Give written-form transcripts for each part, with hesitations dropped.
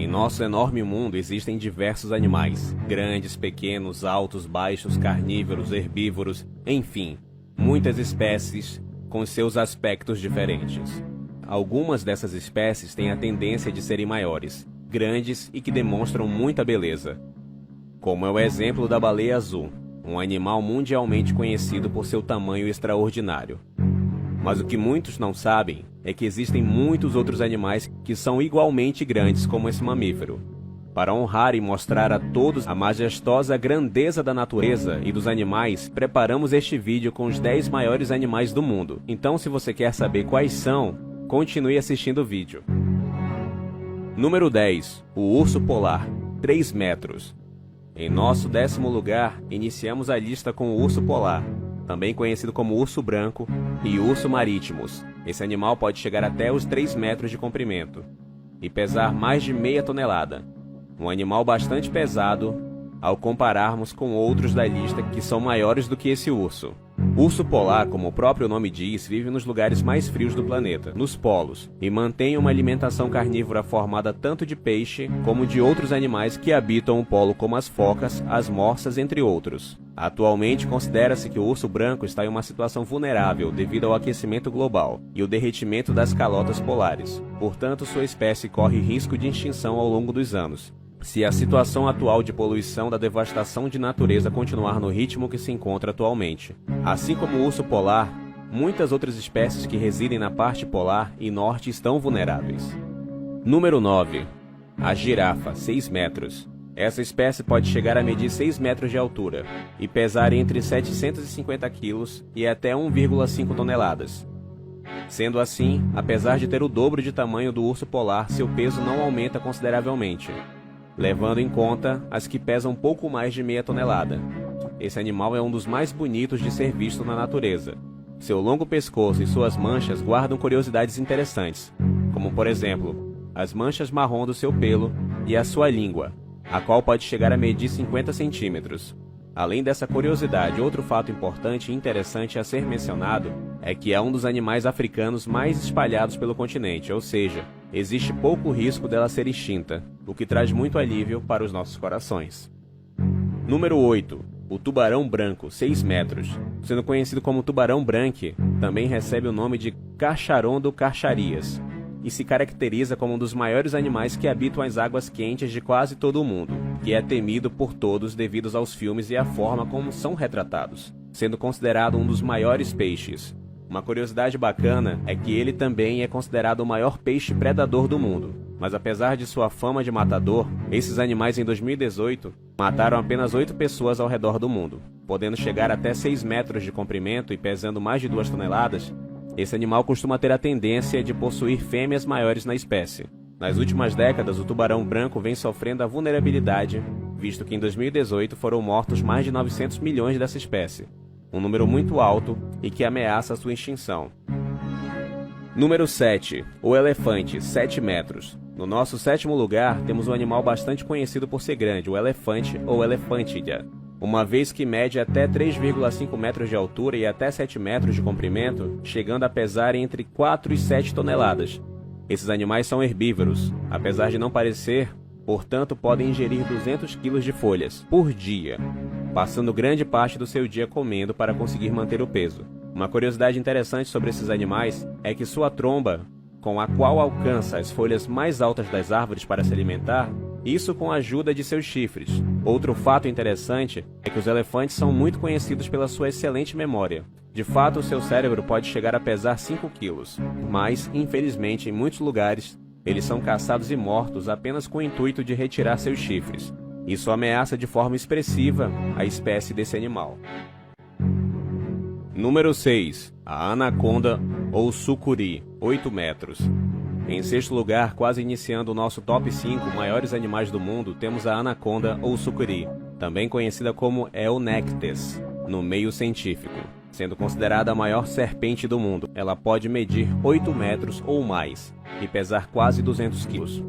Em nosso enorme mundo existem diversos animais, grandes, pequenos, altos, baixos, carnívoros, herbívoros, enfim, muitas espécies com seus aspectos diferentes. Algumas dessas espécies têm a tendência de serem maiores, grandes e que demonstram muita beleza, como é o exemplo da baleia azul, um animal mundialmente conhecido por seu tamanho extraordinário. Mas o que muitos não sabem é que existem muitos outros animais que são igualmente grandes como esse mamífero. Para honrar e mostrar a todos a majestosa grandeza da natureza e dos animais, preparamos este vídeo com os 10 maiores animais do mundo. Então, se você quer saber quais são, continue assistindo o vídeo. Número 10. O urso polar, 3 metros. Em nosso 10º lugar, iniciamos a lista com o urso polar, também conhecido como urso branco e urso marítimos. Esse animal pode chegar até os 3 metros de comprimento e pesar mais de meia tonelada. Um animal bastante pesado ao compararmos com outros da lista que são maiores do que esse urso. Urso polar, como o próprio nome diz, vive nos lugares mais frios do planeta, nos polos, e mantém uma alimentação carnívora formada tanto de peixe como de outros animais que habitam o polo, como as focas, as morsas, entre outros. Atualmente, considera-se que o urso branco está em uma situação vulnerável devido ao aquecimento global e o derretimento das calotas polares. Portanto, sua espécie corre risco de extinção ao longo dos anos, se a situação atual de poluição da devastação de natureza continuar no ritmo que se encontra atualmente. Assim como o urso polar, muitas outras espécies que residem na parte polar e norte estão vulneráveis. Número 9. A girafa, 6 metros. Essa espécie pode chegar a medir 6 metros de altura e pesar entre 750 quilos e até 1,5 toneladas. Sendo assim, apesar de ter o dobro de tamanho do urso polar, seu peso não aumenta consideravelmente, levando em conta as que pesam pouco mais de meia tonelada. Esse animal é um dos mais bonitos de ser visto na natureza. Seu longo pescoço e suas manchas guardam curiosidades interessantes, como por exemplo, as manchas marrom do seu pelo e a sua língua, a qual pode chegar a medir 50 centímetros. Além dessa curiosidade, outro fato importante e interessante a ser mencionado é que é um dos animais africanos mais espalhados pelo continente, ou seja, existe pouco risco dela ser extinta, o que traz muito alívio para os nossos corações. Número 8. O tubarão branco, 6 metros. Sendo conhecido como tubarão branco, também recebe o nome de Carcharondo carcharias, e se caracteriza como um dos maiores animais que habitam as águas quentes de quase todo o mundo, que é temido por todos devido aos filmes e à forma como são retratados, sendo considerado um dos maiores peixes. Uma curiosidade bacana é que ele também é considerado o maior peixe predador do mundo, mas apesar de sua fama de matador, esses animais em 2018 mataram apenas 8 pessoas ao redor do mundo, podendo chegar até 6 metros de comprimento e pesando mais de 2 toneladas. Esse animal costuma ter a tendência de possuir fêmeas maiores na espécie. Nas últimas décadas, o tubarão branco vem sofrendo a vulnerabilidade, visto que em 2018 foram mortos mais de 900 milhões dessa espécie, um número muito alto e que ameaça sua extinção. Número 7. O elefante, 7 metros. No nosso 7º lugar, temos um animal bastante conhecido por ser grande, o elefante ou elefantídea, uma vez que mede até 3,5 metros de altura e até 7 metros de comprimento, chegando a pesar entre 4 e 7 toneladas. Esses animais são herbívoros, apesar de não parecer, portanto podem ingerir 200 kg de folhas por dia, passando grande parte do seu dia comendo para conseguir manter o peso. Uma curiosidade interessante sobre esses animais é que sua tromba, com a qual alcança as folhas mais altas das árvores para se alimentar, isso com a ajuda de seus chifres. Outro fato interessante é que os elefantes são muito conhecidos pela sua excelente memória. De fato, o seu cérebro pode chegar a pesar 5 quilos, mas, infelizmente, em muitos lugares, eles são caçados e mortos apenas com o intuito de retirar seus chifres. Isso ameaça de forma expressiva a espécie desse animal. Número 6. A anaconda ou sucuri, 8 metros. Em 6º lugar, quase iniciando o nosso top 5 maiores animais do mundo, temos a anaconda ou sucuri, também conhecida como Eunectes, no meio científico. Sendo considerada a maior serpente do mundo, ela pode medir 8 metros ou mais e pesar quase 200 quilos.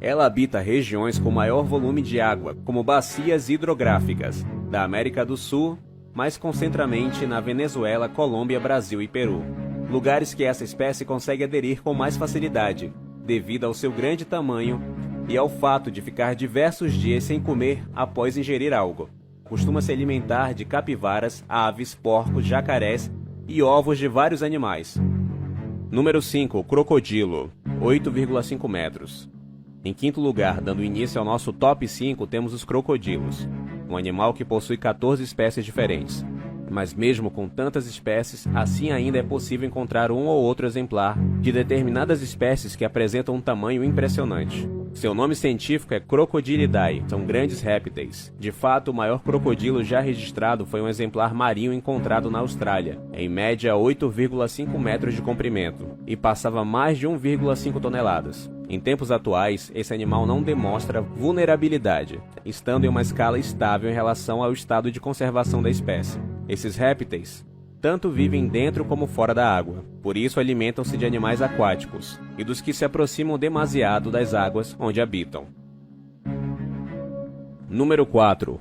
Ela habita regiões com maior volume de água, como bacias hidrográficas, da América do Sul, mais concentramente na Venezuela, Colômbia, Brasil e Peru. Lugares que essa espécie consegue aderir com mais facilidade, devido ao seu grande tamanho e ao fato de ficar diversos dias sem comer após ingerir algo. Costuma se alimentar de capivaras, aves, porcos, jacarés e ovos de vários animais. Número 5. Crocodilo, 8,5 metros. Em quinto lugar, dando início ao nosso top 5, temos os crocodilos, um animal que possui 14 espécies diferentes. Mas mesmo com tantas espécies, assim ainda é possível encontrar um ou outro exemplar de determinadas espécies que apresentam um tamanho impressionante. Seu nome científico é Crocodilidae, são grandes répteis. De fato, o maior crocodilo já registrado foi um exemplar marinho encontrado na Austrália, em média 8,5 metros de comprimento, e passava mais de 1,5 toneladas. Em tempos atuais, esse animal não demonstra vulnerabilidade, estando em uma escala estável em relação ao estado de conservação da espécie. Esses répteis tanto vivem dentro como fora da água, por isso alimentam-se de animais aquáticos e dos que se aproximam demasiado das águas onde habitam. Número 4.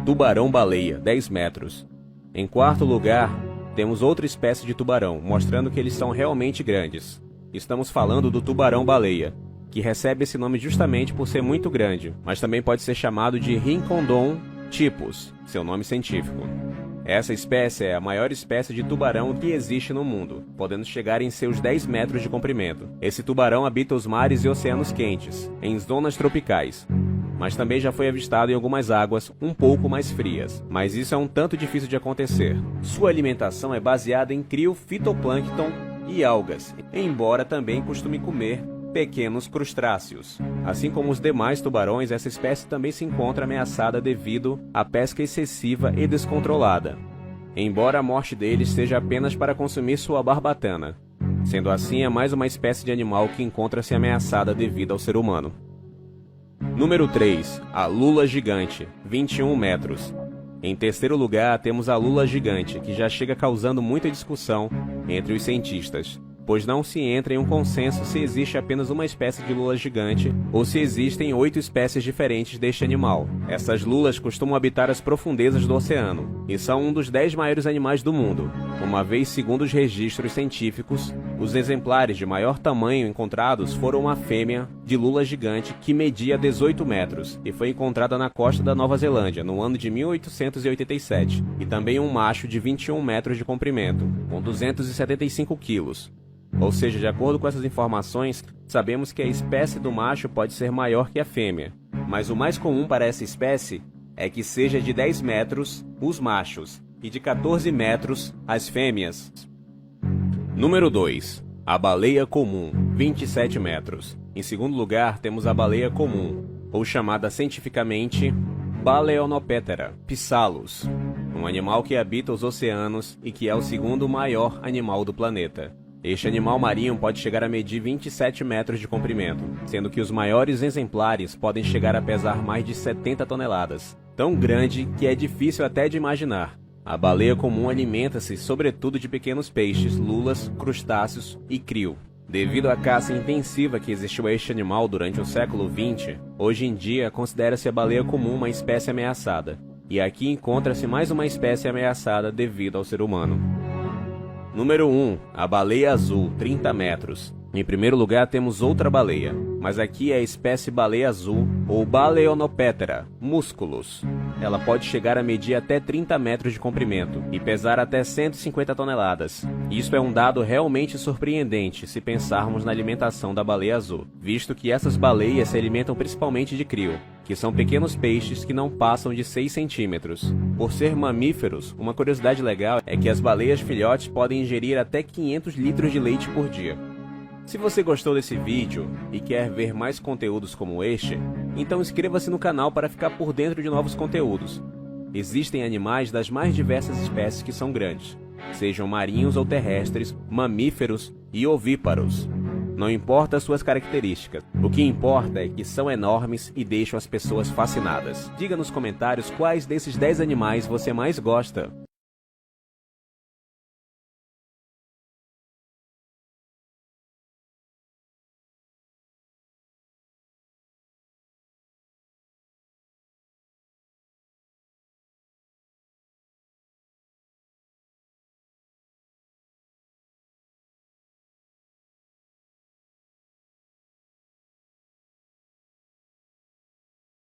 Tubarão-baleia, 10 metros. Em quarto lugar, temos outra espécie de tubarão, mostrando que eles são realmente grandes. Estamos falando do tubarão-baleia, que recebe esse nome justamente por ser muito grande, mas também pode ser chamado de Rhincodon typus, seu nome científico. Essa espécie é a maior espécie de tubarão que existe no mundo, podendo chegar em seus 10 metros de comprimento. Esse tubarão habita os mares e oceanos quentes, em zonas tropicais, mas também já foi avistado em algumas águas um pouco mais frias, mas isso é um tanto difícil de acontecer. Sua alimentação é baseada em crio, fitoplâncton e algas, embora também costume comer pequenos crustáceos. Assim como os demais tubarões, essa espécie também se encontra ameaçada devido à pesca excessiva e descontrolada, embora a morte deles seja apenas para consumir sua barbatana. Sendo assim, é mais uma espécie de animal que encontra-se ameaçada devido ao ser humano. Número 3. A lula gigante, 21 metros. Em terceiro lugar, temos a lula gigante, que já chega causando muita discussão entre os cientistas, pois não se entra em um consenso se existe apenas uma espécie de lula gigante ou se existem 8 espécies diferentes deste animal. Essas lulas costumam habitar as profundezas do oceano e são um dos 10 maiores animais do mundo, uma vez, segundo os registros científicos, os exemplares de maior tamanho encontrados foram uma fêmea de lula gigante que media 18 metros e foi encontrada na costa da Nova Zelândia no ano de 1887, e também um macho de 21 metros de comprimento, com 275 quilos. Ou seja, de acordo com essas informações, sabemos que a espécie do macho pode ser maior que a fêmea, mas o mais comum para essa espécie é que seja de 10 metros os machos e de 14 metros as fêmeas. Número 2. A baleia comum, 27 metros. Em segundo lugar, temos a baleia comum, ou chamada cientificamente Balaenoptera psalus, um animal que habita os oceanos e que é o segundo maior animal do planeta. Este animal marinho pode chegar a medir 27 metros de comprimento, sendo que os maiores exemplares podem chegar a pesar mais de 70 toneladas, tão grande que é difícil até de imaginar. A baleia comum alimenta-se sobretudo de pequenos peixes, lulas, crustáceos e crio. Devido à caça intensiva que existiu a este animal durante o século XX, hoje em dia considera-se a baleia comum uma espécie ameaçada, e aqui encontra-se mais uma espécie ameaçada devido ao ser humano. Número 1. A baleia azul, 30 metros. Em primeiro lugar temos outra baleia, mas aqui é a espécie baleia azul, ou Balaenoptera musculus. Ela pode chegar a medir até 30 metros de comprimento e pesar até 150 toneladas. Isso é um dado realmente surpreendente se pensarmos na alimentação da baleia azul, visto que essas baleias se alimentam principalmente de crio, que são pequenos peixes que não passam de 6 centímetros. Por ser mamíferos, uma curiosidade legal é que as baleias filhotes podem ingerir até 500 litros de leite por dia. Se você gostou desse vídeo e quer ver mais conteúdos como este, então inscreva-se no canal para ficar por dentro de novos conteúdos. Existem animais das mais diversas espécies que são grandes, sejam marinhos ou terrestres, mamíferos e ovíparos. Não importa as suas características, o que importa é que são enormes e deixam as pessoas fascinadas. Diga nos comentários quais desses 10 animais você mais gosta.